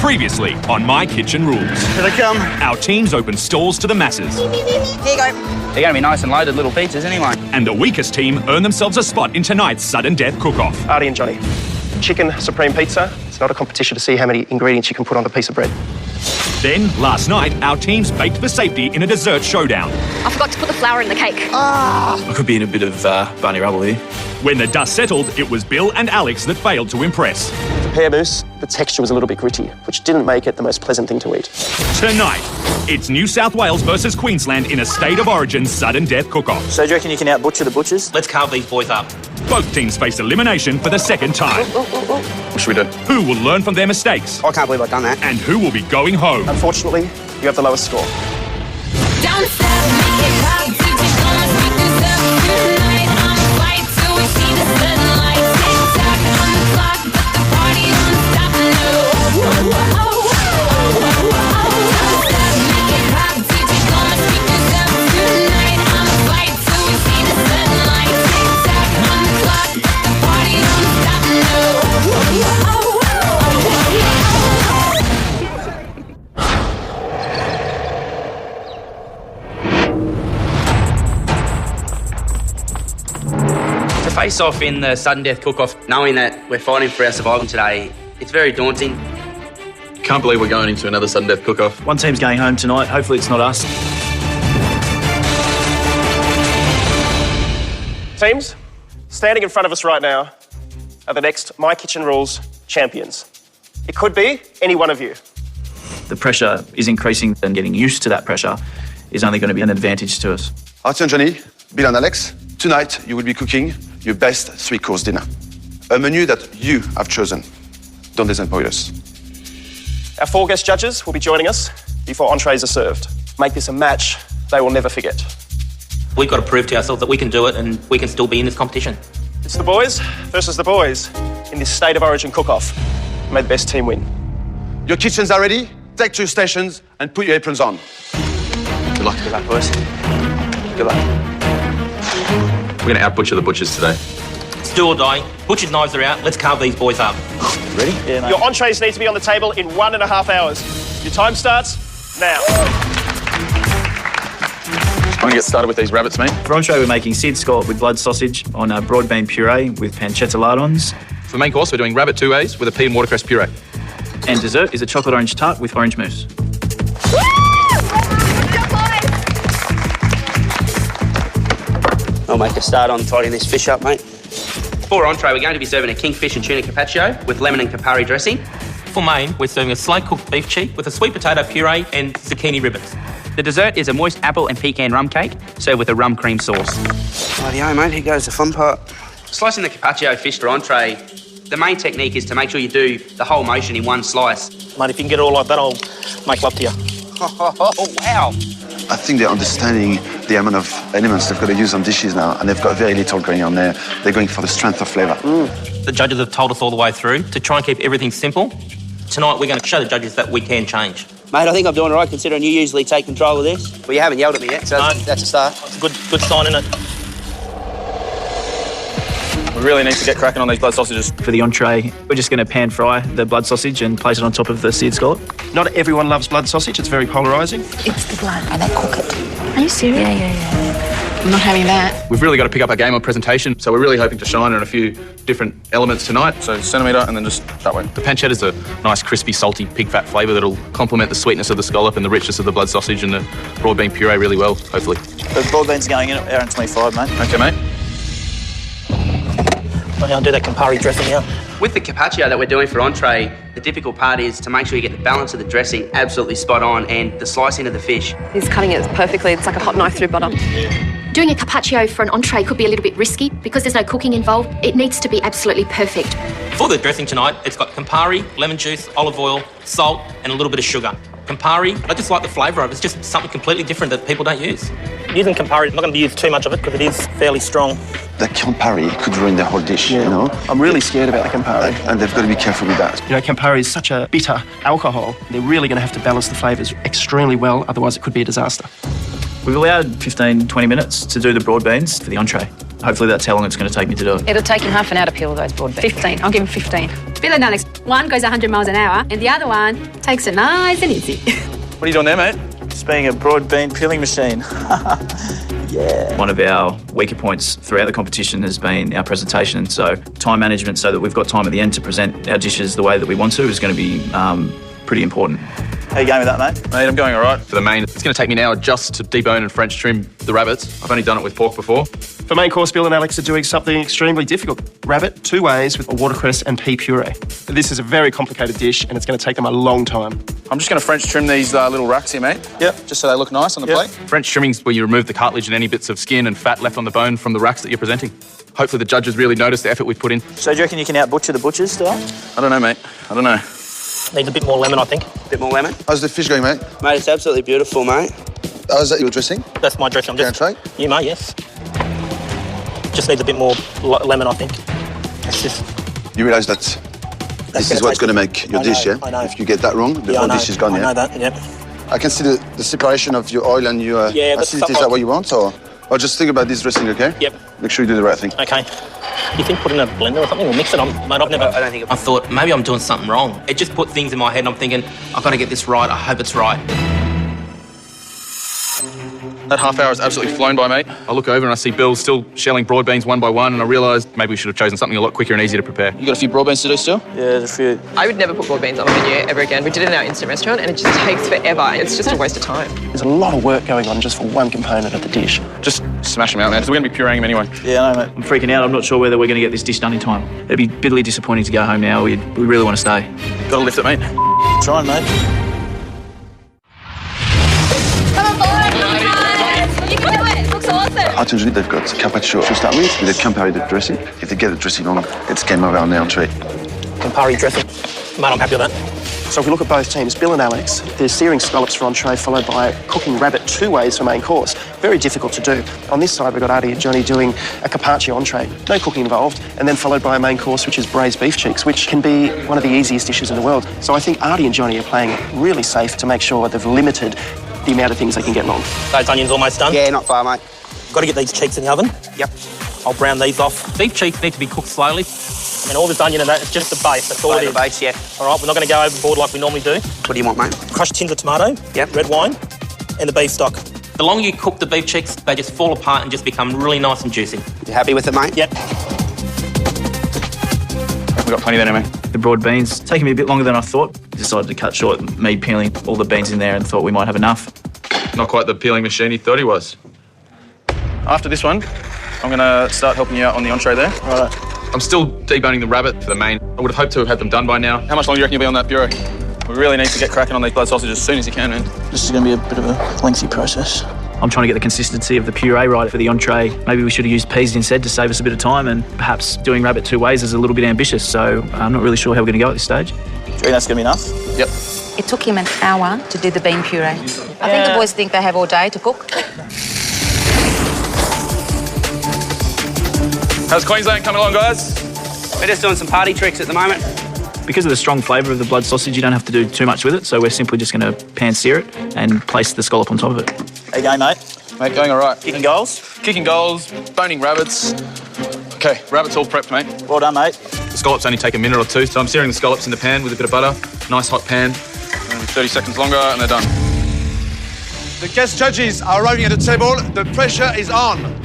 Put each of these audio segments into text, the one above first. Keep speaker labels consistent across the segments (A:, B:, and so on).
A: Previously on My Kitchen Rules.
B: Here they come.
A: Our teams open stalls to the masses.
C: Here you go.
D: They're going to be nice and loaded little pizzas anyway.
A: And the weakest team earn themselves a spot in tonight's sudden death cook-off.
B: Artie and Johnny. Chicken Supreme Pizza. It's not a competition to see how many ingredients you can put on a piece of bread.
A: Then, last night, our teams baked for safety in a dessert showdown.
C: I forgot to put the flour in the cake.
E: I could be in a bit of bunny rubble here.
A: When the dust settled, it was Bill and Alex that failed to impress.
B: The pear mousse, the texture was a little bit gritty, which didn't make it the most pleasant thing to eat.
A: Tonight, it's New South Wales versus Queensland in a State of Origin sudden death cook-off.
D: So do you reckon you can out-butcher the butchers?
F: Let's carve these boys up.
A: Both teams face elimination for the second time.
E: What should we do?
A: Who will learn from their mistakes?
D: I can't believe I've done that.
A: And who will be going home?
B: Unfortunately, you have the lowest score.
G: Don't stop, make it pop, teachers gonna speak this up tonight. I'ma fight till we see the sunlight. Tick tock on the clock, but the party don't stop. No. Don't stop, make it pop, teachers gonna speak this up tonight. I'ma fight till we see the sunlight. Tick tock on the clock, but the party don't stop. No.
D: Face off in the sudden death cook-off, knowing that we're fighting for our survival today, it's very daunting.
E: Can't believe we're going into another sudden death cook-off.
H: One team's going home tonight. Hopefully it's not us.
B: Teams, standing in front of us right now are the next My Kitchen Rules champions. It could be any one of you.
H: The pressure is increasing, and getting used to that pressure is only going to be an advantage to us.
I: Artie and Johnny, Bill and Alex, tonight you will be cooking your best three-course dinner. A menu that you have chosen. Don't disappoint us.
B: Our 4 guest judges will be joining us before entrees are served. Make this a match they will never forget.
F: We've got to prove to ourselves that we can do it and we can still be in this competition.
B: It's the boys versus the boys in this State of Origin cook-off. May the best team win.
I: Your kitchens are ready. Take to your stations and put your aprons on.
E: Good luck.
D: Good luck, boys. Good luck.
E: We're going to out-butcher the butchers today.
F: It's do or die. Butcher's knives are out. Let's carve these boys up.
E: Ready?
H: Yeah, mate.
B: Your entrees need to be on the table in 1.5 hours. Your time starts now.
E: I'm going to get started with these rabbits, mate.
H: For entree, we're making seared scallop with blood sausage on a broad bean puree with pancetta lardons.
E: For the main course, we're doing rabbit 2As with a pea and watercress puree.
H: And dessert is a chocolate orange tart with orange mousse.
D: I'll make a start on tidying this fish up, mate. For entree, we're going to be serving a kingfish and tuna carpaccio with lemon and campari dressing.
F: For main, we're serving a slow-cooked beef cheek with a sweet potato puree and zucchini ribbons.
D: The dessert is a moist apple and pecan rum cake, served with a rum cream sauce. Rightio, mate, here goes the fun part. Slicing the carpaccio fish for entree, the main technique is to make sure you do the whole motion in one slice.
B: Mate, if you can get it all like that, I'll make love to you.
D: Oh, wow.
I: I think they're understanding the amount of elements they've got to use on dishes now, and they've got very little going on there. They're going for the strength of flavour.
F: The judges have told us all the way through to try and keep everything simple. Tonight, we're going to show the judges that we can change.
D: Mate, I think I'm doing all right considering you usually take control of this. Well, you haven't yelled at me yet, so
F: No.
D: that's a start.
F: It's a good sign, isn't it?
E: We really need to get cracking on these blood sausages.
H: For the entree, we're just going to pan fry the blood sausage and place it on top of the seared scallop.
B: Not everyone loves blood sausage. It's very polarising.
C: It's the blood, and they cook it. Are you serious? Yeah. I'm not having that.
E: We've really got to pick up our game on presentation, so we're really hoping to shine on a few different elements tonight. So centimetre and then just that way. The pancetta is a nice, crispy, salty pig fat flavour that'll complement the sweetness of the scallop and the richness of the blood sausage and the broad bean puree really well, hopefully.
H: The broad beans are going in at 1:25, mate.
E: Okay, mate.
F: I'll do that Campari dressing now.
D: With the carpaccio that we're doing for entree, the difficult part is to make sure you get the balance of the dressing absolutely spot on and the slicing of the fish.
C: He's cutting it perfectly. It's like a hot knife through butter. Doing a carpaccio for an entree could be a little bit risky because there's no cooking involved. It needs to be absolutely perfect.
F: For the dressing tonight, it's got Campari, lemon juice, olive oil, salt, and a little bit of sugar. Campari, I just like the flavour of it. It's just something completely different that people don't use.
J: Using Campari, I'm not going to use too much of it because it is fairly strong.
I: The Campari could ruin the whole dish, you know?
B: I'm really scared about the Campari.
I: And they've got to be careful with that.
B: You know, Campari is such a bitter alcohol. They're really going to have to balance the flavours extremely well, otherwise it could be a disaster.
H: We've allowed 15, 20 minutes to do the broad beans for the entree. Hopefully that's how long it's going to take me to do it.
C: It'll take him half an hour to peel those broad beans. 15. I'll give him 15. Bill and Alex.
K: One goes 100 miles an hour and the other one takes it nice and easy.
E: What are you doing there, mate?
H: Just being a broad bean peeling machine. Yeah. One of our weaker points throughout the competition has been our presentation. So time management so that we've got time at the end to present our dishes the way that we want to is going to be pretty important. How you going with that, mate?
E: Mate, I'm going all right. For the main, it's going to take me an hour just to debone and French trim the rabbits. I've only done it with pork before.
B: For main course, Bill and Alex are doing something extremely difficult. Rabbit 2 ways with a watercress and pea puree. This is a very complicated dish and it's going to take them a long time.
E: I'm just going to French trim these little racks here, mate.
H: Yep.
E: Just so they look nice on the plate. French trimming's where you remove the cartilage and any bits of skin and fat left on the bone from the racks that you're presenting. Hopefully the judges really notice the effort we've put in.
H: So do you reckon you can out-butcher the butchers still?
E: I don't know, mate. I don't know.
J: Needs a bit more lemon, I think.
D: A bit more lemon.
I: How's the fish going, mate?
D: Mate, it's absolutely beautiful, mate.
I: How's that your dressing?
J: That's my dressing. I'm
I: Can I try?
J: You may, yes. Just needs a bit more lemon, I think. That's just...
I: You realise that this is what's going to make your dish, yeah?
J: I know.
I: If you get that wrong, the whole dish is gone,
J: I
I: yeah?
J: know that, yep.
I: I can see the separation of your oil and your acidity. Is that what you want, or just think about this dressing, okay?
J: Yep.
I: Make sure you do the right thing.
J: Okay. You think put in a blender or something or mix it? Mate, I've never...
F: I don't think... I thought maybe I'm doing something wrong. It just put things in my head and I'm thinking, I've got to get this right. I hope it's right.
E: That half hour has absolutely flown by, mate. I look over and I see Bill still shelling broad beans one by one, and I realise maybe we should have chosen something a lot quicker and easier to prepare. You got a few broad beans to do still?
H: Yeah, there's a few.
L: I would never put broad beans on a menu ever again. We did it in our instant restaurant and it just takes forever. It's just a waste of time.
B: There's a lot of work going on just for one component of the dish.
E: Just smash them out, man. So we're going to be pureeing them anyway.
H: Yeah, I know, mate. I'm freaking out. I'm not sure whether we're going to get this dish done in time. It'd be bitterly disappointing to go home now. We really want to stay.
E: Got to lift it, mate.
H: Trying, mate.
I: Usually they've got carpaccio to start with the Campari dressing. If they get the dressing wrong, it's game over on the entree.
J: Campari dressing. Mate, I'm happy with that.
B: So if we look at both teams, Bill and Alex, they're searing scallops for entree, followed by cooking rabbit 2 ways for main course. Very difficult to do. On this side, we've got Artie and Johnny doing a carpaccio entree, no cooking involved, and then followed by a main course, which is braised beef cheeks, which can be one of the easiest dishes in the world. So I think Artie and Johnny are playing it really safe to make sure they've limited the amount of things they can get wrong.
J: Those onions almost done?
D: Yeah, not far, mate.
J: Got to get these cheeks in the oven.
D: Yep.
J: I'll brown these off. Beef cheeks need to be cooked slowly. And all this onion and that, it's just the base. That's all it is.
D: The base, yeah.
J: All right, we're not going to go overboard like we normally do.
D: What do you want, mate?
J: Crushed tins of tomato, red wine, and the beef stock. The longer you cook the beef cheeks, they just fall apart and just become really nice and juicy.
D: You happy with it, mate?
J: Yep.
E: We've got plenty there now, mate.
H: The broad beans, taking me a bit longer than I thought. Decided to cut short me peeling all the beans in there and thought we might have enough.
E: Not quite the peeling machine he thought he was. After this one, I'm going to start helping you out on the entree there.
H: Right.
E: I'm still deboning the rabbit for the main. I would have hoped to have had them done by now. How much longer do you reckon you'll be on that puree? We really need to get cracking on these blood sausages as soon as you can, man.
H: This is going to be a bit of a lengthy process. I'm trying to get the consistency of the puree right for the entree. Maybe we should have used peas instead to save us a bit of time, and perhaps doing rabbit 2 ways is a little bit ambitious, so I'm not really sure how we're going to go at this stage. Do you reckon that's going to be enough?
E: Yep.
M: It took him an hour to do the bean puree. I think the boys think they have all day to cook.
E: How's Queensland coming along, guys?
D: We're just doing some party tricks at the moment.
H: Because of the strong flavour of the blood sausage, you don't have to do too much with it, so we're simply just going to pan-sear it and place the scallop on top of it. How you going, mate?
E: Mate, going all right.
H: Kicking goals?
E: Kicking goals, boning rabbits. Okay, rabbits all prepped, mate.
H: Well done, mate.
E: The scallops only take a minute or two, so I'm searing the scallops in the pan with a bit of butter. Nice hot pan. And 30 seconds longer and they're done.
N: The guest judges are arriving at the table. The pressure is on.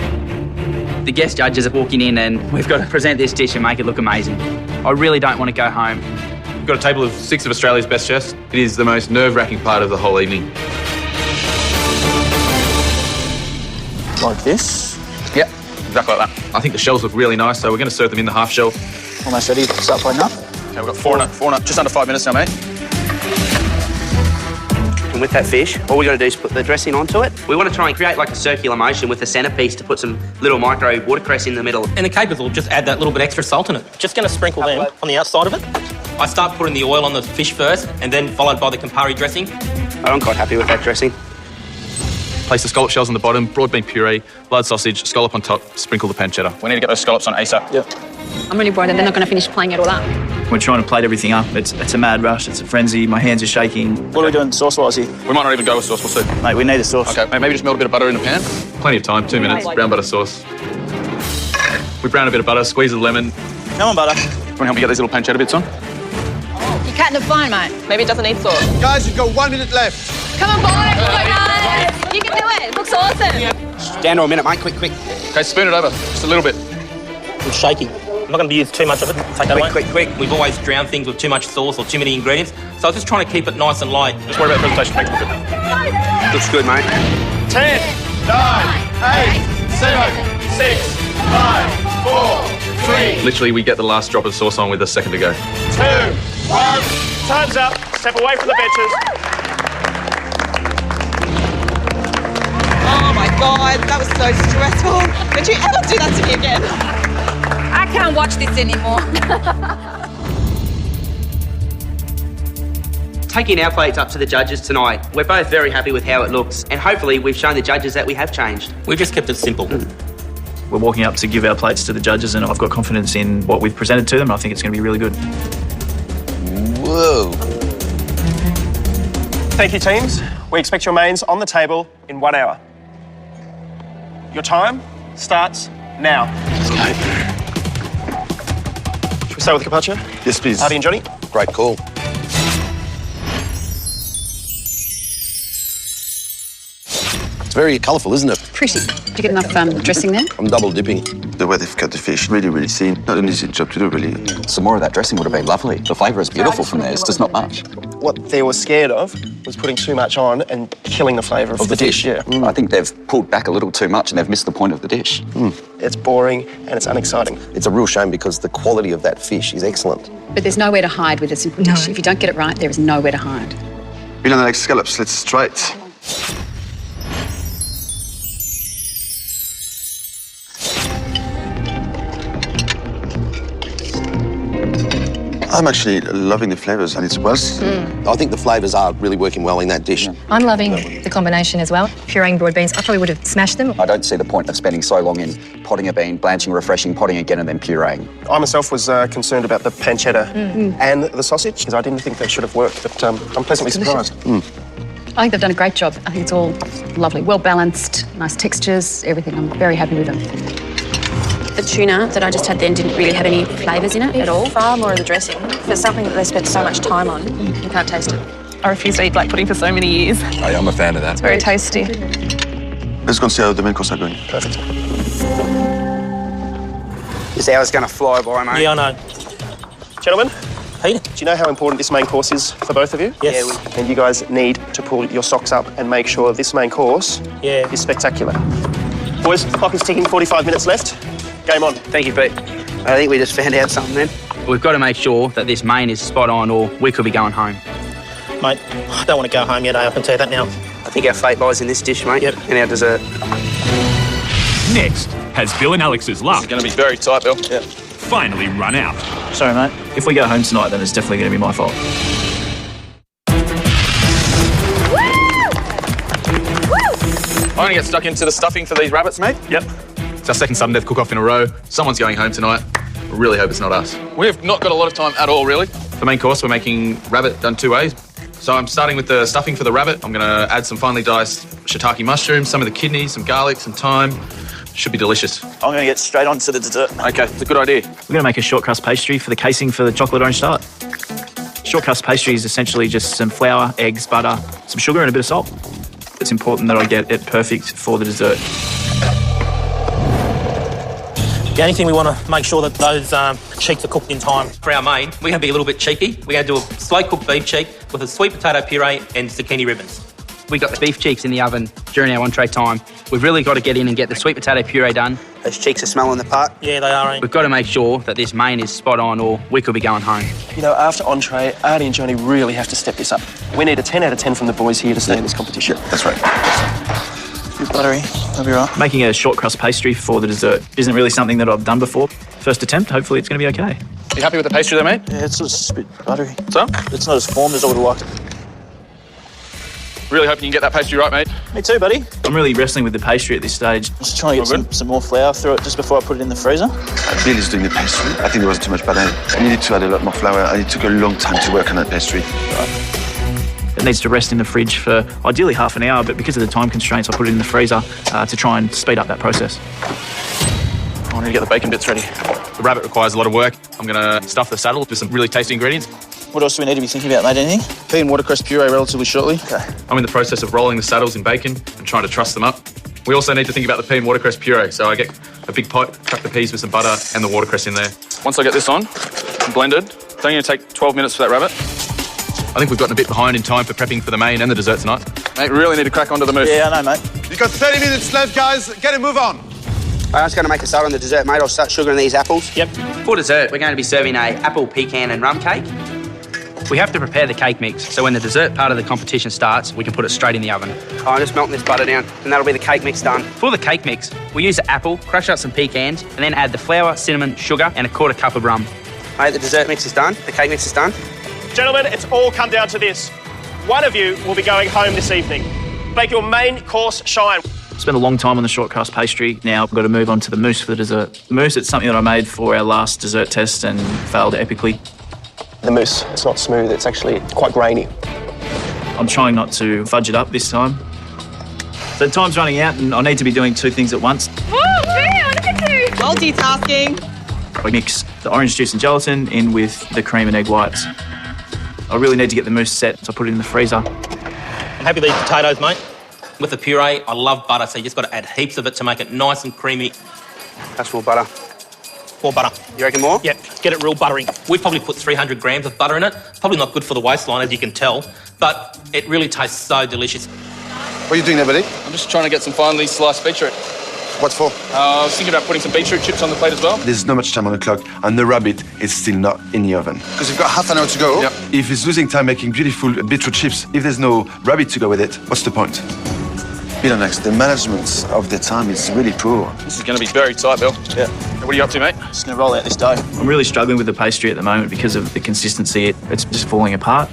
D: The guest judges are walking in and we've got to present this dish and make it look amazing. I really don't want to go home.
E: We've got a table of 6 of Australia's best chefs. It is the most nerve-wracking part of the whole evening.
H: Like this?
E: Yep, exactly like that. I think the shells look really nice, so we're going to serve them in the half shell.
H: Almost ready to start plating up.
E: Okay, we've got four and a, just under 5 minutes now, mate.
D: And with that fish, all we got to do is put the dressing onto it. We want to try and create like a circular motion with the centrepiece to put some little micro watercress in the middle.
J: And the capers will just add that little bit extra salt in it. Just going to sprinkle them on the outside of it. I start putting the oil on the fish first and then followed by the Campari dressing.
D: I'm quite happy with that dressing.
E: Place the scallop shells on the bottom, broad bean puree, blood sausage, scallop on top, sprinkle the pancetta. We need to get those scallops on ASAP.
H: Yep.
K: I'm really worried that they're not going to finish playing it all up.
H: We're trying to plate everything up. It's a mad rush. It's a frenzy. My hands are shaking. What are we doing sauce-wise here?
E: We might not even go with sauce, we'll see.
H: Mate, we need a sauce.
E: Okay, mate, maybe just melt a bit of butter in the pan. Plenty of time, 2 minutes, brown butter sauce. We brown a bit of butter, squeeze a lemon.
H: Come on, butter.
E: Want to help me get these little pancetta bits on?
K: Catnip fine, mate.
L: Maybe it doesn't need sauce.
N: Guys, you've got 1 minute left.
K: Come on, boys. You can do it. It looks awesome.
D: Down to a minute, mate. Quick.
E: Okay, spoon it over. Just a little bit.
F: It's shaky. I'm not going to use too much of it. Take that away.
D: Quick.
F: We've always drowned things with too much sauce or too many ingredients, so I was just trying to keep it nice and light.
E: Just worry about the presentation.
D: Looks good, mate.
N: 10, 9, 8, 7, 6, 5, 4, 3,
E: Literally, we get the last drop of sauce on with a second to go.
N: 2, 1. Time's up. Step away from the benches.
L: Oh my God, that was so stressful. Don't you ever do that to me again?
K: I can't watch this anymore.
D: Taking our plates up to the judges tonight, we're both very happy with how it looks, and hopefully we've shown the judges that we have changed.
F: We've just kept it simple.
H: We're walking up to give our plates to the judges, and I've got confidence in what we've presented to them. I think it's going to be really good.
I: Whoa.
B: Thank you, teams. We expect your mains on the table in 1 hour. Your time starts now. Should we start with the carpaccio?
I: Yes, please.
B: Artie and Johnny?
I: Great call. It's very colourful, isn't it?
K: Pretty. Did you get enough dressing there?
I: I'm double dipping. The way they've cut the fish, really thin. Not an easy job to do, really.
O: Some more of that dressing would have been lovely. The flavour is beautiful from there. It's just not much.
B: What they were scared of was putting too much on and killing the flavour of the dish. Yeah.
O: I think they've pulled back a little too much and they've missed the point of the dish.
B: It's boring and it's unexciting.
I: It's a real shame because the quality of that fish is excellent.
K: But there's nowhere to hide with a simple dish. If you don't get it right, there is nowhere to hide.
I: Bill and Alex scallops, let's try it. I'm actually loving the flavours and it's well. I think the flavours are really working well in that dish.
P: I'm loving the combination as well. Pureeing broad beans, I probably would have smashed them.
O: I don't see the point of spending so long in potting a bean, blanching, refreshing, potting again and then pureeing.
B: I myself was concerned about the pancetta and the sausage because I didn't think they should have worked, but I'm pleasantly surprised.
K: I think they've done a great job. I think it's all lovely, well balanced, nice textures, everything. I'm very happy with them.
C: The tuna that I just had then didn't really have any flavours in it at all.
L: Far more of the dressing. For something that they spent so much time on, you can't taste it. I refused to eat black pudding for so many years.
O: Hey, I'm a fan of that.
L: It's very tasty.
I: Let's go and see how the main course are going.
B: Perfect.
D: This hour's going to fly by, mate.
F: Yeah, I know.
B: Gentlemen,
F: Peter?
B: do you know how important this main course is for both of you?
F: Yes.
B: And you guys need to pull your socks up and make sure this main course is spectacular. Boys, the clock is ticking, 45 minutes left. Game on.
D: Thank you, Pete. I think we just found out something then. We've got to make sure that this main is spot on or we could be going home.
F: Mate, I don't want to go home yet, I can tell you that now.
D: I think our fate lies in this dish, mate, and our dessert.
A: Next, has Bill and Alex's luck
E: It's going to be very tight, Bill.
A: finally run out?
H: Sorry, mate. If we go home tonight, then it's definitely going to be my fault.
E: I'm going to get stuck into the stuffing for these rabbits, mate.
A: Yep.
E: It's our second sudden death cook-off in a row. Someone's going home tonight. I really hope it's not us. We've not got a lot of time at all, really. The main course, we're making rabbit done 2 ways. So I'm starting with the stuffing for the rabbit. I'm going to add some finely diced shiitake mushrooms, some of the kidneys, some garlic, some thyme. Should be delicious.
H: I'm going to get straight on to the dessert.
E: Okay, it's a good idea.
H: We're going to make a short crust pastry for the casing for the chocolate orange tart. Short crust pastry is essentially just some flour, eggs, butter, some sugar and a bit of salt. It's important that I get it perfect for the dessert.
F: The only thing we want to make sure that those cheeks are cooked in time. For our main, we're going to be a little bit cheeky. We're going to do a slow-cooked beef cheek with a sweet potato puree and zucchini ribbons.
D: We got the beef cheeks in the oven during our entree time. We've really got to get in and get the sweet potato puree done. Those cheeks are smelling the pot.
F: Yeah, they are, eh?
D: We've got to make sure that this main is spot on or we could be going home.
B: You know, after entree, Artie and Johnny really have to step this up. We need a 10 out of 10 from the boys here to stay in this competition.
I: That's right.
H: Bit buttery, that'll be right. Making a short crust pastry for the dessert isn't really something that I've done before. First attempt, hopefully it's going to be okay.
E: You happy with the pastry there, mate?
H: Yeah, it's just a bit buttery.
E: So?
H: It's not as formed as I would have liked it.
E: Really hoping you can get that pastry right, mate.
H: Me too, buddy. I'm really wrestling with the pastry at this stage. Just trying to get some more flour through it just before I put it in the freezer.
I: Bill is doing the pastry. I think there was too much butter. I needed to add a lot more flour and it took a long time to work on that pastry.
H: It needs to rest in the fridge for ideally half an hour, but because of the time constraints, I put it in the freezer to try and speed up that process.
E: I need to get the bacon bits ready. The rabbit requires a lot of work. I'm going to stuff the saddle with some really tasty ingredients.
H: What else do we need to be thinking about, mate? Anything? Pea and watercress puree relatively shortly. Okay.
E: I'm in the process of rolling the saddles in bacon and trying to truss them up. We also need to think about the pea and watercress puree, so I get a big pot, chuck the peas with some butter and the watercress in there. Once I get this on and blended, it's only going to take 12 minutes for that rabbit. I think we've gotten a bit behind in time for prepping for the main and the dessert tonight. Mate, we really need to crack onto the mousse.
H: Yeah, I know, mate.
N: You've got 30 minutes left, guys. Get a move on.
D: I was going to make a start on the dessert, mate. I'll start sugaring these apples.
J: Yep.
D: For dessert, we're going to be serving a apple, pecan and rum cake. We have to prepare the cake mix, so when the dessert part of the competition starts, we can put it straight in the oven. I'm just melting this butter down, and that'll be the cake mix done. For the cake mix, we use the apple, crush out some pecans, and then add the flour, cinnamon, sugar, and a quarter cup of rum. Mate, the dessert mix is done. The cake mix is done.
B: Gentlemen, it's all come down to this. One of you will be going home this evening. Make your main course shine.
H: Spent a long time on the short crust pastry. Now I've got to move on to the mousse for the dessert. The mousse, it's something that I made for our last dessert test and failed epically.
B: The mousse, it's not smooth, it's actually quite grainy.
H: I'm trying not to fudge it up this time. So time's running out and I need to be doing two things at once.
L: Oh, man, look at you. Multitasking.
H: I mix the orange juice and gelatin in with the cream and egg whites. I really need to get the mousse set, so I put it in the freezer.
J: I'm happy with these potatoes, mate. With the puree, I love butter, so you just got to add heaps of it to make it nice and creamy.
D: That's more butter.
J: More butter.
D: You reckon more?
J: Yep, get it real buttery. We've probably put 300 grams of butter in it. Probably not good for the waistline, as you can tell, but it really tastes so delicious.
I: What are you doing there, buddy?
E: I'm just trying to get some finely sliced beetroot.
I: What for?
E: I was thinking about putting some beetroot chips on the plate as well.
I: There's not much time on the clock, and the rabbit is still not in the oven. Because you've got half an hour to go.
E: Yep.
I: If it's losing time making beautiful beetroot chips, if there's no rabbit to go with it, what's the point? Next, the management of the time is really poor.
E: This is going to be very tight, Bill.
H: Yeah.
E: What are you up to, mate?
H: Just going to roll out this dough. I'm really struggling with the pastry at the moment because of the consistency. It's just falling apart.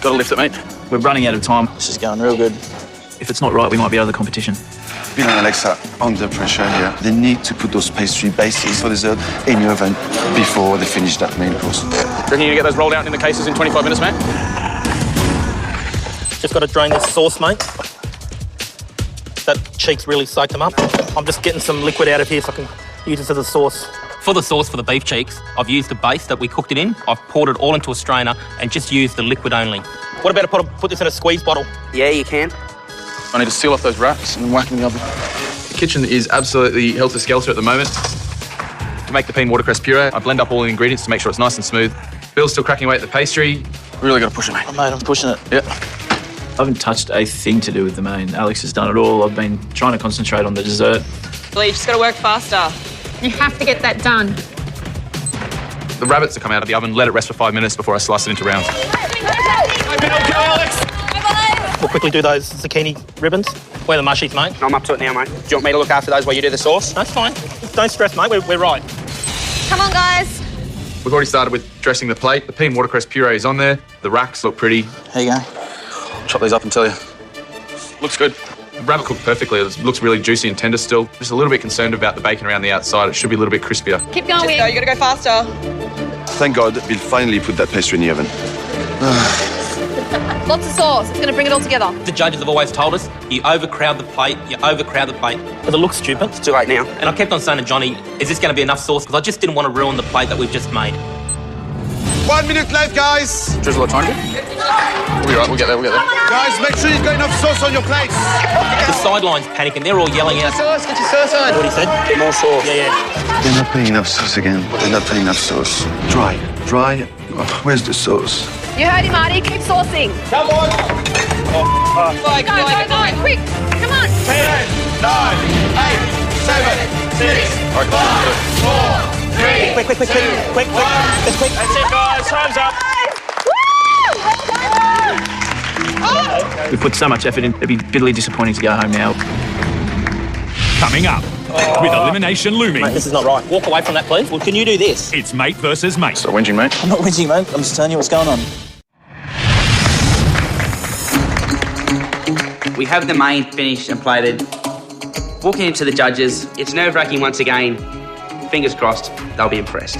E: Got to lift it, mate.
H: We're running out of time. This is going real good. If it's not right, we might be out of the competition.
I: Bill and Alex are under pressure here. They need to put those pastry bases for dessert in the oven before they finish that main course.
E: Reckon you get those rolled out in the cases in 25 minutes, mate?
J: Just got to drain this sauce, mate. That cheek's really soaked them up. I'm just getting some liquid out of here so I can use this as a sauce. For the sauce for the beef cheeks, I've used the base that we cooked it in. I've poured it all into a strainer and just used the liquid only. What about I put this in a squeeze bottle?
D: Yeah, you can.
E: I need to seal off those wraps and whack them in the oven. The kitchen is absolutely helter-skelter at the moment. To make the pea and watercress puree, I blend up all the ingredients to make sure it's nice and smooth. Bill's still cracking away at the pastry. Really got to push it, mate.
H: Oh, mate, I'm pushing it.
E: Yep.
H: I haven't touched a thing to do with the main. Alex has done it all. I've been trying to concentrate on the dessert.
L: Well, you just got to work faster.
C: You have to get that done.
E: The rabbits have come out of the oven, let it rest for 5 minutes before I slice it into rounds.
J: We'll quickly do those zucchini ribbons. Where are the mushies, mate?
D: I'm up to it now, mate. Do you want me to look after those while you do the sauce?
J: That's fine. Don't stress, mate. We're right.
M: Come on, guys.
E: We've already started with dressing the plate. The pea and watercress puree is on there. The racks look pretty.
H: Here you go.
E: Chop these up and tell you. Looks good. The rabbit cooked perfectly. It looks really juicy and tender still. Just a little bit concerned about the bacon around the outside. It should be a little bit crispier.
L: Keep going. Just go. You got to go faster.
I: Thank God Bill finally put that pastry in the oven.
P: Lots of sauce. It's going to bring it all together.
J: The judges have always told us, you overcrowd the plate, But it looks stupid.
D: It's too late now.
J: And I kept on saying to Johnny, is this going to be enough sauce? Because I just didn't want to ruin the plate that we've just made.
N: 1 minute left, guys.
E: Drizzle of time. We'll be right, we'll get there.
N: Guys, make sure you've got enough sauce on your plates.
J: The sideline's panicking. They're all yelling out.
L: Sauce, get your sauce on.
J: What he said?
D: Bit more sauce.
J: Yeah.
I: They're not putting enough sauce again. They're not putting enough sauce. Dry. Oh, where's the sauce?
P: You heard him, Marty. Keep saucing.
N: Come on.
P: Go. Quick. Come on.
N: 10, 9, 8, 7, 6, 5, 4, 3,
J: Quick. It's quick.
N: That's it, guys. Time's up.
H: We put so much effort in. It'd be bitterly disappointing to go home now.
A: Coming up, with elimination looming,
J: Mate, this is not right. Walk away from that, please. Well, can you do this?
A: it's mate versus mate.
E: Stop whinging, mate.
H: I'm not whinging, mate. I'm just telling you what's going on.
D: We have the main finished and plated. Walking into the judges, it's nerve-wracking once again. Fingers crossed, they'll be impressed.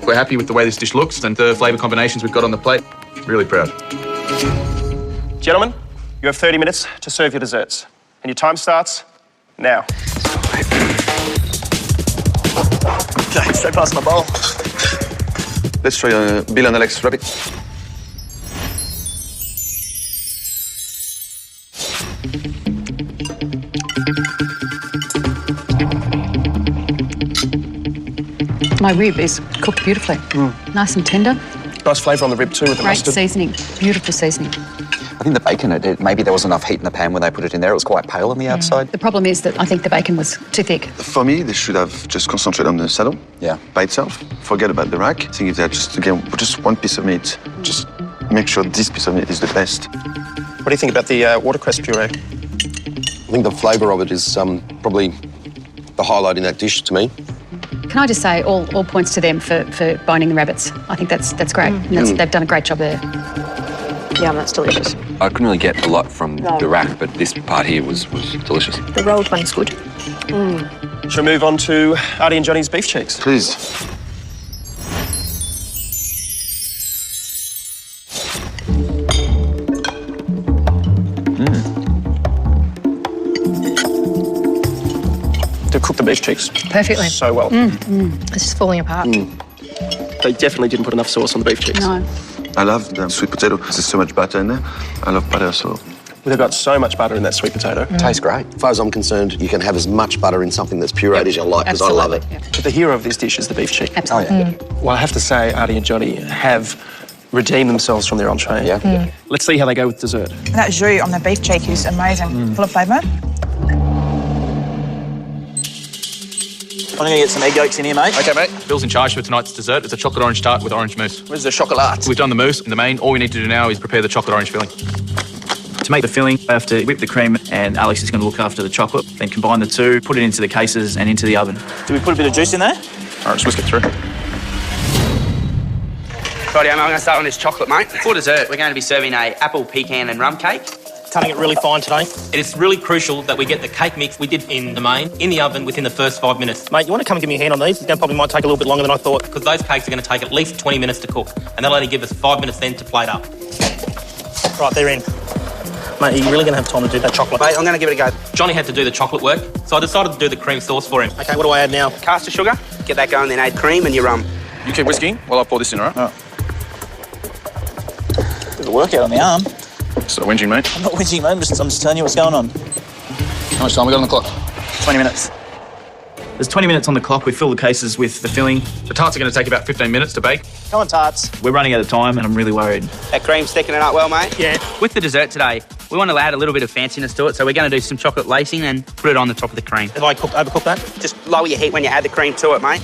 E: We're happy with the way this dish looks and the flavour combinations we've got on the plate. Really proud.
B: Gentlemen, you have 30 minutes to serve your desserts. And your time starts now.
H: Okay, straight past my bowl.
I: Let's try Bill and Alex rabbit.
K: My rib is cooked beautifully. Nice and tender.
B: Nice flavour on the rib too with the
K: Great
B: mustard.
K: seasoning. Beautiful seasoning.
O: I think the bacon, maybe there wasn't enough heat in the pan when they put it in there. It was quite pale on the outside.
K: The problem is that I think the bacon was too thick.
I: For me, they should have just concentrated on the saddle by itself. Forget about the rack. I think if they had just one piece of meat, just make sure this piece of meat is the best.
B: What do you think about the watercress puree?
Q: I think the flavour of it is probably the highlight in that dish to me.
K: Can I just say all points to them for boning the rabbits. I think that's great. And they've done a great job there.
L: Yeah, that's delicious.
R: I couldn't really get a lot from the rack, but this part here was delicious.
L: The rolled one's good.
B: Shall we move on to Artie and Johnny's beef cheeks?
I: Please.
B: They've cooked the beef cheeks
P: Perfectly.
B: so well.
P: It's just falling apart.
B: They definitely didn't put enough sauce on the beef cheeks.
K: No.
I: I love the sweet potato. There's so much butter in there. I love butter, so...
B: They've got so much butter in that sweet potato.
Q: Tastes great. As far as I'm concerned, you can have as much butter in something that's pureed as you like, because I love it.
B: But the hero of this dish is the beef cheek.
K: Absolutely.
B: Well, I have to say, Artie and Johnny have redeemed themselves from their entree. Let's see how they go with dessert.
S: That jus on the beef cheek is amazing. Full of flavour.
H: I'm going to get some egg yolks in here, mate.
E: Okay, mate. Bill's in charge for tonight's dessert. It's a chocolate orange tart with orange mousse.
H: Where's the chocolate?
E: We've done the mousse in the main. All we need to do now is prepare the chocolate orange filling.
H: To make the filling, I have to whip the cream, and Alex is going to look after the chocolate. Then combine the two, put it into the cases and into the oven. Do we put a bit of juice in there?
E: All right, just whisk it through.
D: Righty, I'm going to start on this chocolate, mate. For dessert, we're going to be serving a apple, pecan and rum cake.
J: Cutting it really fine today. It is really crucial that we get the cake mix we did in the main in the oven within the first 5 minutes. Mate, you want to come and give me a hand on these? It's going to probably might take a little bit longer than I thought, because those cakes are going to take at least 20 minutes to cook, and they'll only give us 5 minutes then to plate up. Right, they're in. Mate, are you really going to have time to do that chocolate?
D: Mate, I'm going to give it a go.
J: Johnny had to do the chocolate work, so I decided to do the cream sauce for him. Okay, what do I add now?
D: Caster sugar, get that going, then add cream and your rum.
E: You keep whisking while I pour this in, all right?
H: Bit of a workout on the arm.
E: So whinging, mate.
H: I'm not whinging, mate. I'm just telling you what's going on.
E: How much time we got on the clock?
H: 20 minutes. There's 20 minutes on the clock. We fill the cases with the filling.
E: The tarts are going to take about 15 minutes to bake.
H: Come on, tarts. We're running out of time, and I'm really worried.
D: That cream's sticking it up well, mate.
J: Yeah.
D: With the dessert today, we want to add a little bit of fanciness to it, so we're going to do some chocolate lacing and put it on the top of the cream.
J: Have I overcooked that?
D: Just lower your heat when you add the cream to it, mate.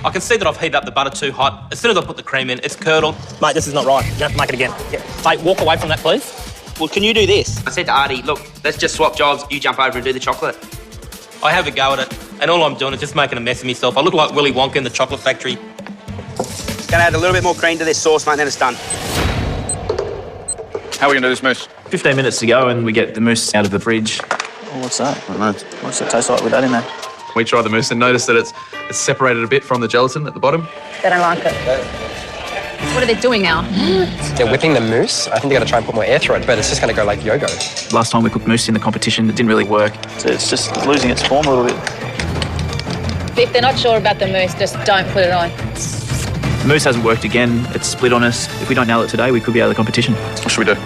J: I can see that I've heated up the butter too hot. As soon as I put the cream in, it's curdled. Mate, this is not right. You have to make it again. Yeah. Mate, walk away from that, please.
D: Well, can you do this? I said to Artie, look, let's just swap jobs. You jump over and do the chocolate.
J: I have a go at it, and all I'm doing is just making a mess of myself. I look like Willy Wonka in the chocolate factory.
D: Gonna add a little bit more cream to this sauce, mate, then it's done.
E: How are we going to do this mousse?
H: 15 minutes to go, and we get the mousse out of the fridge.
E: Oh, what's that? I don't know.
H: What's it taste like with that in there?
E: We tried the mousse and noticed that it's separated a bit from the gelatin at the bottom.
P: They don't like it.
K: What are they doing now?
Q: They're whipping the mousse. I think they're going to try and put more air through it, but it's just going to go like yo-go.
H: Last time we cooked mousse in the competition, it didn't really work. So it's just losing its form a little bit.
P: If they're not sure about the mousse, just don't put it on.
H: The mousse hasn't worked again. It's split on us. If we don't nail it today, we could be out of the competition.
E: What should we do?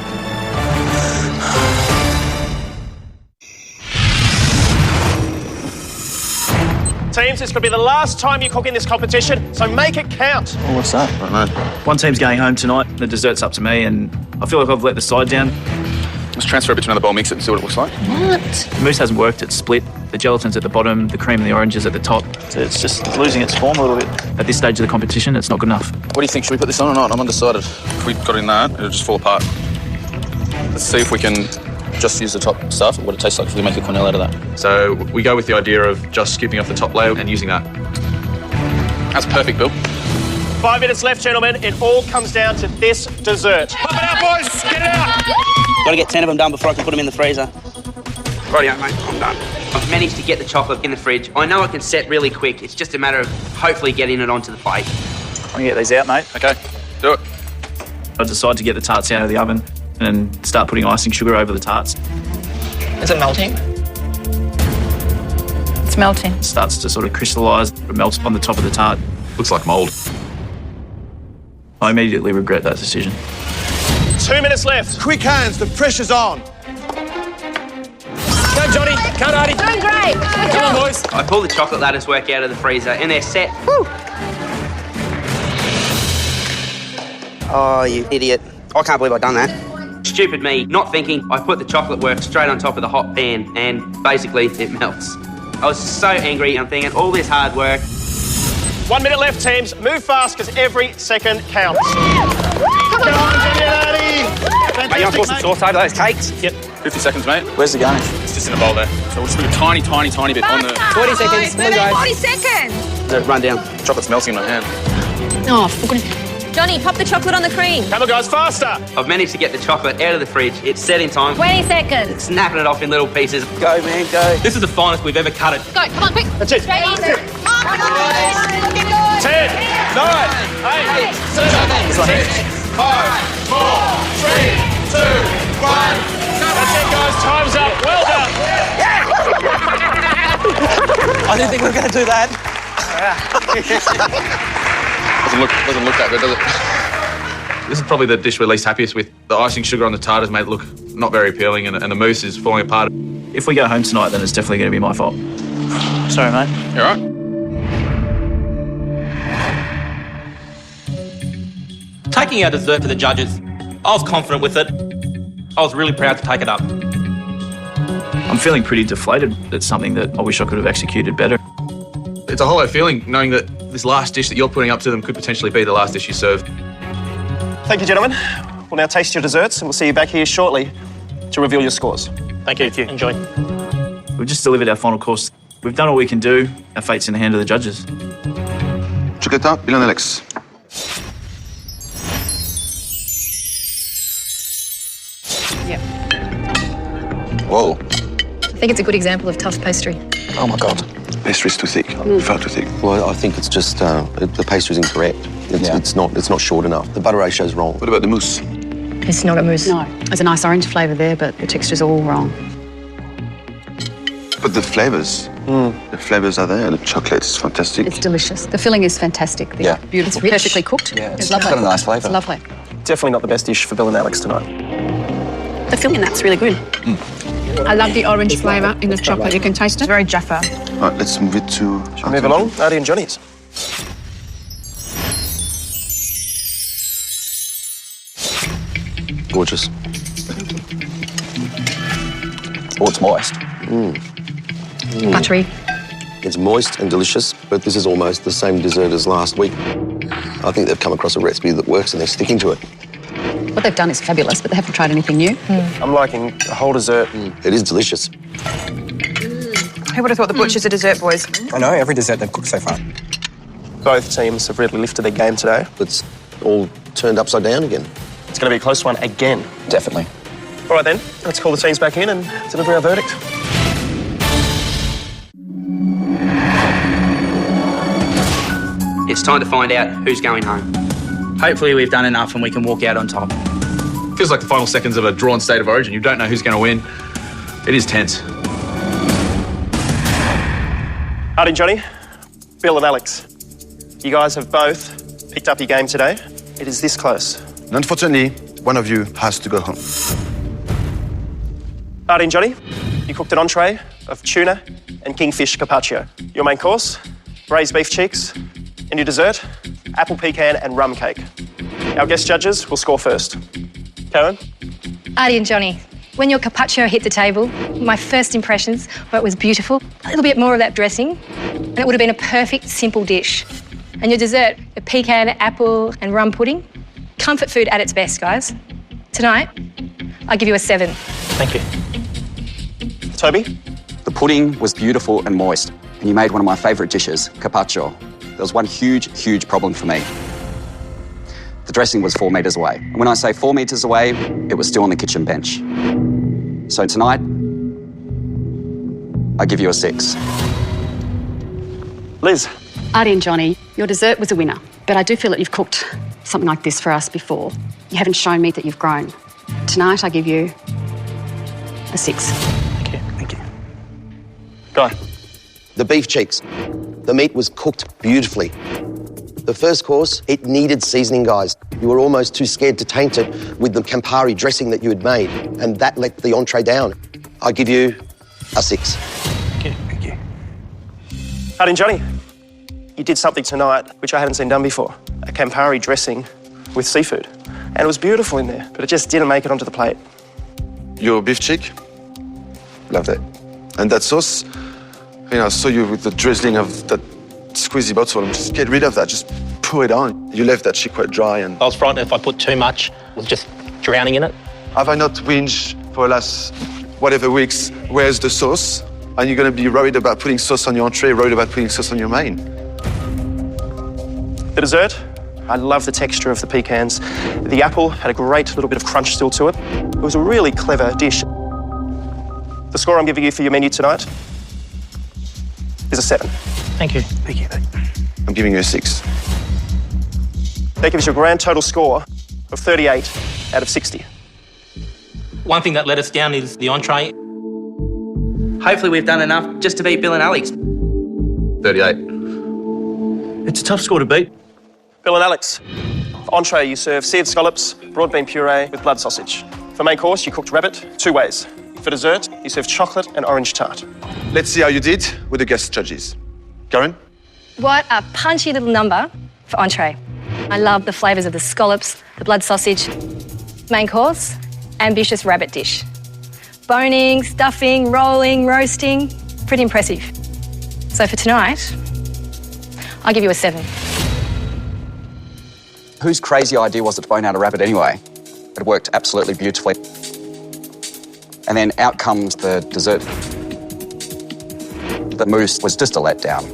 B: Teams, this could be the last time you cook in this competition, so make it count.
H: Oh, what's that?
E: I don't know.
H: One team's going home tonight. The dessert's up to me, and I feel like I've let the side down.
E: Let's transfer it between another bowl, mix it and see what it looks like.
H: What? The mousse hasn't worked. It's split. The gelatin's at the bottom, the cream and the orange is at the top. So it's just losing its form a little bit. At this stage of the competition, it's not good enough.
E: What do you think? Should we put this on or not? I'm undecided. If we got it in that, it'll just fall apart. Let's see if we can just use the top stuff, what it tastes like if we make a quenelle out of that. So we go with the idea of just scooping off the top layer and using that. That's perfect, Bill.
B: 5 minutes left, gentlemen. It all comes down to this dessert. Pop it out, boys! Get it out!
D: Got to get 10 of them done before I can put them in the freezer. Rightio, mate, I'm done. I've managed to get the chocolate in the fridge. I know it can set really quick. It's just a matter of hopefully getting it onto the plate.
H: I'm gonna get these out, mate.
E: Okay, do it.
H: I decided to get the tarts out of the oven and start putting icing sugar over the tarts.
L: Is it melting?
P: It's melting.
H: It starts to sort of crystallise. It melts on the top of the tart.
E: Looks like mould.
H: I immediately regret that decision.
N: 2 minutes left. Quick hands, the pressure's on.
F: Go, Johnny. Can't Artie.
M: Doing great.
F: Come on, boys.
D: I pulled the chocolate lattice work out of the freezer and they're set.
M: Woo.
D: Oh, you idiot. I can't believe I've done that. Stupid me, not thinking. I put the chocolate work straight on top of the hot pan and basically it melts. I was so angry. I'm thinking all this hard work.
B: 1 minute left, teams. Move fast because every second counts. Come on, Johnny.
D: Mate, you want to pour some sauce over those cakes?
F: Yep.
E: 50 seconds, mate.
O: Where's the garnish?
E: It's just in a bowl there. So we'll just put a tiny bit on the...
D: 40 seconds. Come on, guys.
M: 40 seconds.
D: Run down.
E: Chocolate's melting in my hand.
P: Oh, for goodness.
M: Johnny, pop the chocolate on the cream.
B: Come on, guys, faster.
D: I've managed to get the chocolate out of the fridge. It's set in time.
M: 20 seconds.
D: Snapping it off in little pieces. Go, man, go.
F: This is the finest we've ever cut it.
P: Go, come on, quick.
B: That's it.
M: Straight in.
B: 10, 9, 8, 7, 5, 4, 3, 2, 1. That's it, guys. Time's up. Well done.
F: I didn't think we were going to do that.
E: Doesn't look that good, does it? This is probably the dish we're least happiest with. The icing sugar on the tart has made it look not very appealing and the mousse is falling apart.
H: If we go home tonight, then it's definitely going to be my fault.
F: Sorry, mate.
E: You all right?
F: Taking our dessert to the judges, I was confident with it. I was really proud to take it up.
H: I'm feeling pretty deflated. It's something that I wish I could have executed better.
E: It's a hollow feeling knowing that this last dish that you're putting up to them could potentially be the last dish you serve.
B: Thank you, gentlemen. We'll now taste your desserts and we'll see you back here shortly to reveal your scores.
F: Thank you. Enjoy.
H: We've just delivered our final course. We've done all we can do. Our fate's in the hand of the judges.
I: Chocolata, Bill and Alex.
K: Yeah.
I: Whoa.
P: I think it's a good example of tough pastry.
Q: Oh my God.
I: Pastry's too thick. Far too thick.
Q: Well, I think it's just the pastry's incorrect. It's not short enough. The butter ratio's wrong.
I: What about the mousse?
P: It's not a mousse.
K: No, there's a nice orange flavour there, but the texture's all wrong.
I: But the flavors are there. The chocolate is fantastic.
K: It's delicious. The filling is fantastic.
O: Yeah.
K: Beautiful.
P: It's rich.
K: Perfectly cooked.
O: Yeah,
K: It's
O: it's
K: lovely.
O: got a nice flavour.
K: It's lovely.
B: Definitely not the best dish for Bill and Alex tonight.
P: The filling, that's really good. I love the orange flavour in the chocolate. You can taste it.
S: It's very Jaffa.
I: All right, let's move it to...
B: Move along, Artie and Johnny's.
Q: Gorgeous.
O: Oh, it's moist.
P: Buttery.
Q: It's moist and delicious, but this is almost the same dessert as last week. I think they've come across a recipe that works and they're sticking to it.
K: What they've done is fabulous, but they haven't tried anything new.
B: I'm liking the whole dessert.
Q: It is delicious.
S: Who would have thought the butchers are dessert boys?
O: I know, every dessert they've cooked so far.
B: Both teams have really lifted their game today.
Q: It's all turned upside down again.
B: It's going to be a close one again.
O: Definitely.
B: All right then, let's call the teams back in and deliver our verdict.
D: It's time to find out who's going home. Hopefully we've done enough and we can walk out on top.
E: Feels like the final seconds of a drawn state of origin. You don't know who's going to win. It is tense.
B: Artie and Johnny, Bill and Alex, you guys have both picked up your game today. It is this close.
I: Unfortunately, one of you has to go home.
B: Artie and Johnny, you cooked an entree of tuna and kingfish carpaccio. Your main course, braised beef cheeks, and your dessert, apple pecan and rum cake. Our guest judges will score first. Karen?
P: Artie and Johnny, when your carpaccio hit the table, my first impressions were it was beautiful, a little bit more of that dressing, and it would have been a perfect, simple dish. And your dessert, the pecan, apple and rum pudding, comfort food at its best, guys. Tonight, I'll give you a 7.
F: Thank you.
B: Toby?
O: The pudding was beautiful and moist, and you made one of my favourite dishes, carpaccio. There was one huge problem for me. The dressing was 4 metres away. And when I say 4 metres away, it was still on the kitchen bench. So tonight, I give you a 6.
B: Liz?
K: Artie and Johnny, your dessert was a winner, but I do feel that you've cooked something like this for us before. You haven't shown me that you've grown. Tonight, I give you a 6.
B: Thank you. Thank you. Guy?
Q: The beef cheeks. The meat was cooked beautifully. The The first course, it needed seasoning, guys. You were almost too scared to taint it with the Campari dressing that you had made, and that let the entree down. I give you a 6.
B: Thank you. Artie and Johnny, you did something tonight which I hadn't seen done before. A Campari dressing with seafood. And it was beautiful in there, but it just didn't make it onto the plate.
I: Your beef cheek, love that. And that sauce, I saw you with the drizzling of that squeezy bottle. Just get rid of that, just pour it on. You left that cheek quite dry. And
J: I was frightened if I put too much, I was just drowning in it.
I: have I not whinged for the last whatever weeks, where's the sauce? And you're going to be worried about putting sauce on your entree, worried about putting sauce on your main.
B: The dessert, I love the texture of the pecans. The apple had a great little bit of crunch still to it. It was a really clever dish. The score I'm giving you for your menu tonight is a 7.
J: Thank you.
B: Thank you, mate.
I: I'm giving you a 6.
B: That gives you a grand total score of 38 out of 60.
J: One thing that let us down is the entree.
D: Hopefully we've done enough just to beat Bill and Alex.
E: 38. It's a tough score to beat.
B: Bill and Alex, for entree you serve seared scallops, broad bean puree with blood sausage. For main course you cooked rabbit 2 ways. For dessert you serve chocolate and orange tart.
I: Let's see how you did with the guest judges. Karen?
P: What a punchy little number for entree. I love the flavours of the scallops, the blood sausage. Main course, ambitious rabbit dish. Boning, stuffing, rolling, roasting, pretty impressive. So for tonight, I'll give you a 7.
O: Whose crazy idea was it to bone out a rabbit anyway? It worked absolutely beautifully. And then out comes the dessert. The mousse was just a letdown.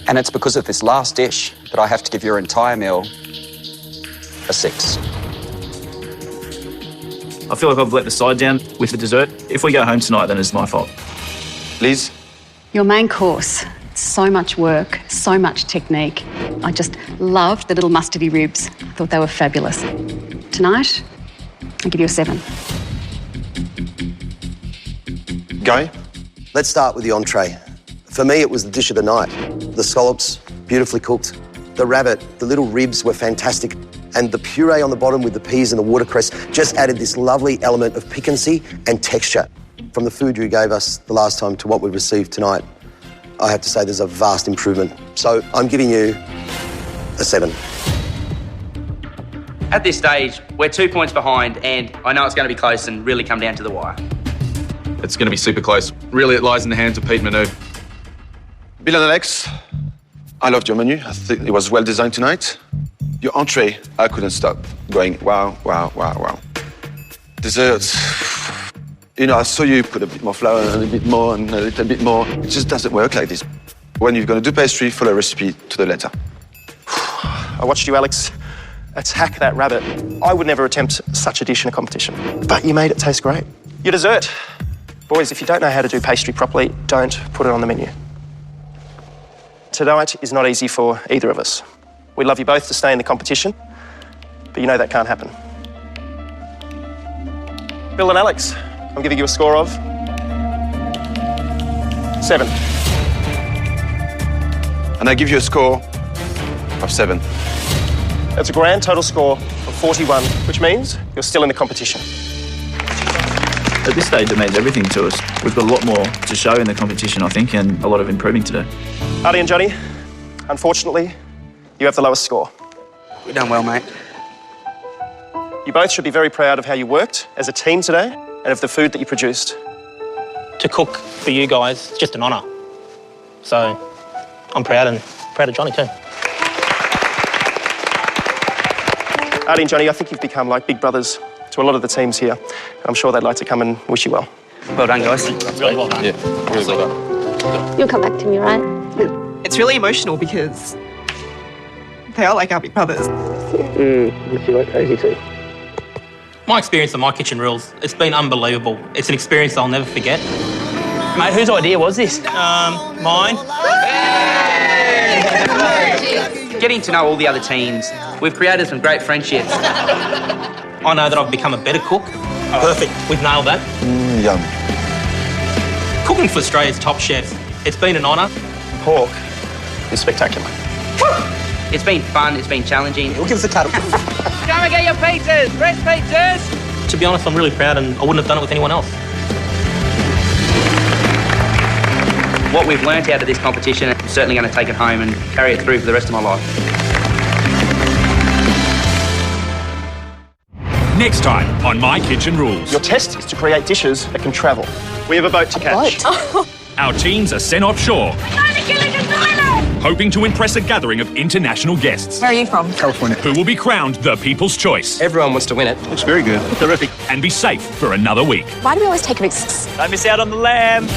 O: And it's because of this last dish that I have to give your entire meal a 6.
H: I feel like I've let the side down with the dessert. If we go home tonight, then it's my fault.
I: Liz?
K: Your main course, so much work, so much technique. I just loved the little mustardy ribs. I thought they were fabulous. Tonight, I'll give you a 7.
I: Guy?
Q: Let's start with the entree. For me, it was the dish of the night. The scallops, beautifully cooked. The rabbit, the little ribs were fantastic. And the puree on the bottom with the peas and the watercress just added this lovely element of piquancy and texture. From the food you gave us the last time to what we received tonight, I have to say there's a vast improvement. So I'm giving you a 7.
D: At this stage, we're 2 points behind, and I know it's going to be close and really come down to the wire.
E: It's going to be super close. Really, it lies in the hands of Pete Manu.
I: Bill and Alex, I loved your menu. I think it was well designed tonight. Your entree, I couldn't stop going, wow, wow, wow, wow. Desserts, I saw you put a bit more flour and a bit more and a little bit more. It just doesn't work like this. When you're going to do pastry, follow a recipe to the letter.
B: I watched you, Alex, attack that rabbit. I would never attempt such a dish in a competition, but you made it taste great. Your dessert. Boys, if you don't know how to do pastry properly, don't put it on the menu. Tonight is not easy for either of us. We'd love you both to stay in the competition, but you know that can't happen. Bill and Alex, I'm giving you a score of 7.
I: And I give you a score of 7.
B: That's a grand total score of 41, which means you're still in the competition.
H: At this stage, it means everything to us. We've got a lot more to show in the competition, I think, and a lot of improving to do.
B: Artie and Johnny, unfortunately, you have the lowest score.
D: We've done well, mate.
B: You both should be very proud of how you worked as a team today and of the food that you produced.
J: To cook for you guys, it's just an honour. So I'm proud of Johnny too.
B: Artie and Johnny, I think you've become like big brothers to a lot of the teams here. I'm sure they'd like to come and wish you well.
D: Well done, guys.
J: Really well done.
E: Yeah, really well done.
C: You'll come back to me, right?
L: It's really emotional because they are like our big brothers.
B: Miss you like crazy too.
J: My experience of My Kitchen Rules, it's been unbelievable. It's an experience I'll never forget.
D: Mate, whose idea was this?
J: Mine.
D: Getting to know all the other teams, we've created some great friendships.
J: I know that I've become a better cook. Perfect. We've nailed that.
I: Yum.
J: Cooking for Australia's top chefs, it's been an honour.
B: Pork is spectacular.
D: It's been fun, it's been challenging.
J: We'll give us a cuddle.
D: Come and get your pizzas! Fresh pizzas!
J: To be honest, I'm really proud and I wouldn't have done it with anyone else.
D: What we've learnt out of this competition, I'm certainly going to take it home and carry it through for the rest of my life.
A: Next time on My Kitchen Rules.
B: Your test is to create dishes that can travel. We have a boat to catch.
A: Our teams are sent offshore, hoping to impress a gathering of international guests.
S: Where are you from?
N: California.
A: Who will be crowned the People's Choice.
B: Everyone wants to win it.
N: Looks very good.
A: Terrific. And be safe for another week.
K: Why do we always take risks?
H: Don't miss out on the lamb.